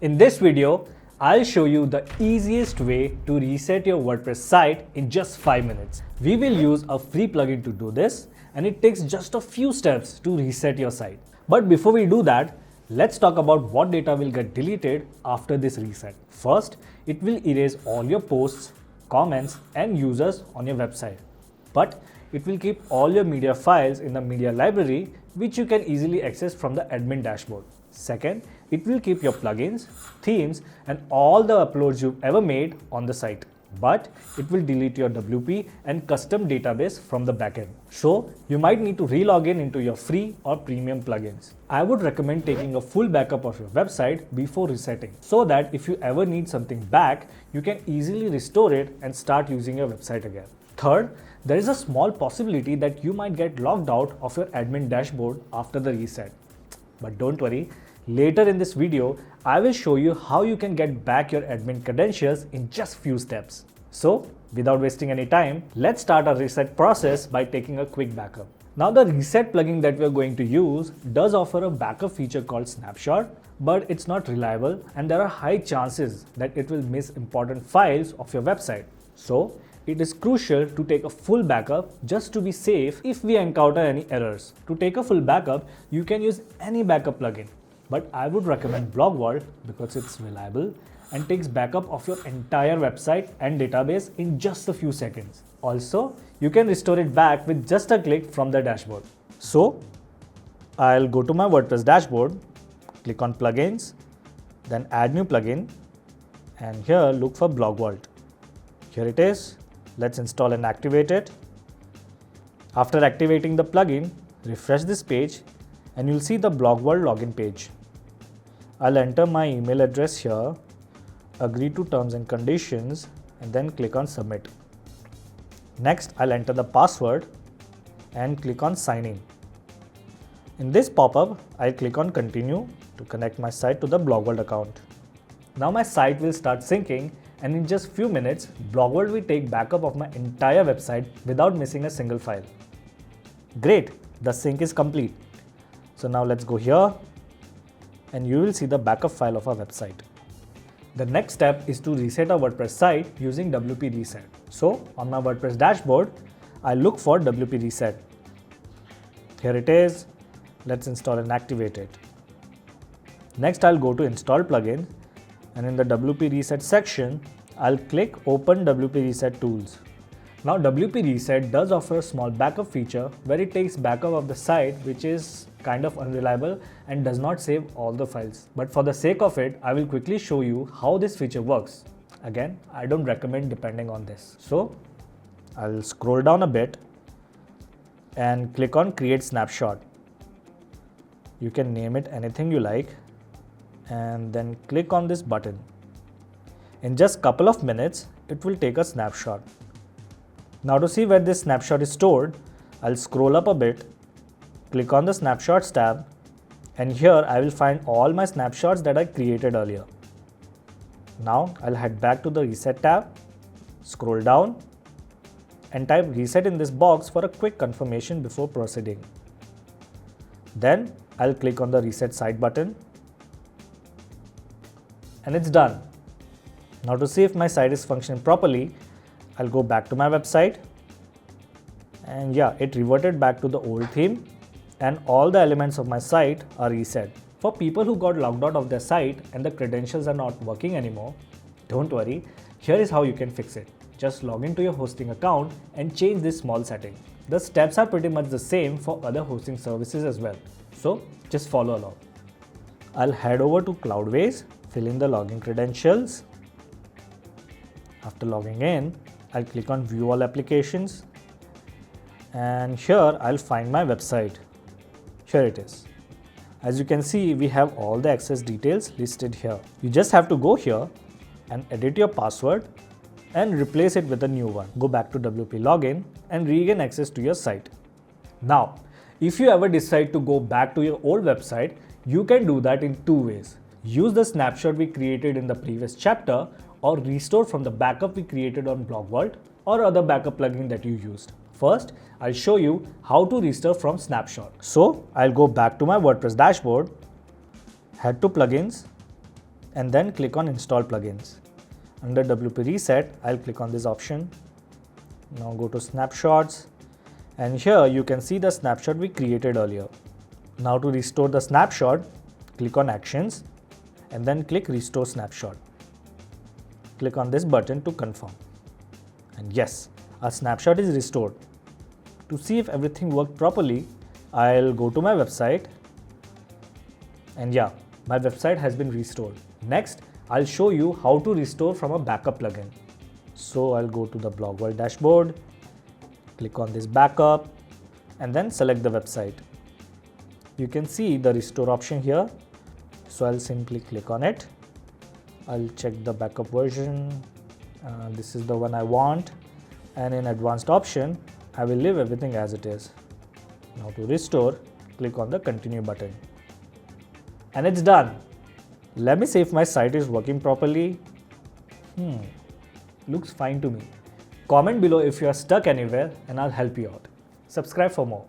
In this video, I'll show you the easiest way to reset your WordPress site in just 5 minutes. We will use a free plugin to do this, and it takes just a few steps to reset your site. But before we do that, let's talk about what data will get deleted after this reset. First, it will erase all your posts, comments, and users on your website. But it will keep all your media files in the media library, which you can easily access from the admin dashboard. Second, it will keep your plugins, themes, and all the uploads you've ever made on the site. But it will delete your WP and custom database from the backend. So you might need to re-log in into your free or premium plugins. I would recommend taking a full backup of your website before resetting, so that if you ever need something back, you can easily restore it and start using your website again. Third, there is a small possibility that you might get logged out of your admin dashboard after the reset. But don't worry, later in this video, I will show you how you can get back your admin credentials in just few steps. So, without wasting any time, let's start our reset process by taking a quick backup. Now, the reset plugin that we are going to use does offer a backup feature called Snapshot, but it's not reliable and there are high chances that it will miss important files of your website. So, it is crucial to take a full backup just to be safe if we encounter any errors. To take a full backup, you can use any backup plugin, but I would recommend Blog Vault because it's reliable and takes backup of your entire website and database in just a few seconds. Also, you can restore it back with just a click from the dashboard. So, I'll go to my WordPress dashboard, click on Plugins, then Add New Plugin, and here look for Blog Vault. Here it is. Let's install and activate it. After activating the plugin, refresh this page and you'll see the Blog Vault login page. I'll enter my email address here, agree to terms and conditions, and then click on submit. Next, I'll enter the password and click on sign in. In this pop-up, I'll click on continue to connect my site to the Blog Vault account. Now my site will start syncing, and in just few minutes, Blog Vault will take backup of my entire website without missing a single file. Great, the sync is complete. So now let's go here and you will see the backup file of our website. The next step is to reset our WordPress site using WP Reset. So on my WordPress dashboard, I look for WP Reset. Here it is. Let's install and activate it. Next, I'll go to install plugin, and in the WP Reset section, I'll click Open WP Reset Tools. Now WP Reset does offer a small backup feature where it takes backup of the site, which is kind of unreliable and does not save all the files. But for the sake of it, I will quickly show you how this feature works. Again, I don't recommend depending on this. So I'll scroll down a bit and click on Create Snapshot. You can name it anything you like and then click on this button. In just couple of minutes, it will take a snapshot. Now to see where this snapshot is stored, I'll scroll up a bit, click on the snapshots tab, and here I will find all my snapshots that I created earlier. Now I'll head back to the reset tab, scroll down, and type reset in this box for a quick confirmation before proceeding. Then I'll click on the reset site button, and it's done. Now to see if my site is functioning properly, I'll go back to my website, and yeah, it reverted back to the old theme and all the elements of my site are reset. For people who got logged out of their site and the credentials are not working anymore, don't worry, here is how you can fix it. Just log into your hosting account and change this small setting. The steps are pretty much the same for other hosting services as well, so just follow along. I'll head over to Cloudways, fill in the login credentials. After logging in, I'll click on View All Applications, and here I'll find my website. Here it is. As you can see, we have all the access details listed here. You just have to go here and edit your password and replace it with a new one. Go back to WP Login and regain access to your site. Now, if you ever decide to go back to your old website, you can do that in two ways. Use the snapshot we created in the previous chapter, or restore from the backup we created on Blog Vault or other backup plugin that you used. First, I'll show you how to restore from snapshot. So I'll go back to my WordPress dashboard, head to plugins, and then click on Install Plugins. Under WP Reset, I'll click on this option. Now go to Snapshots, and here you can see the snapshot we created earlier. Now to restore the snapshot, click on Actions and then click Restore Snapshot. Click on this button to confirm. And yes, our snapshot is restored. To see if everything worked properly, I'll go to my website, and yeah, my website has been restored. Next, I'll show you how to restore from a backup plugin. So I'll go to the Blog World dashboard, click on this backup, and then select the website. You can see the restore option here. So I'll simply click on it. I'll check the backup version. This is the one I want. And in advanced option, I will leave everything as it is. Now to restore, click on the continue button. And it's done. Let me see if my site is working properly. Looks fine to me. Comment below if you are stuck anywhere and I'll help you out. Subscribe for more.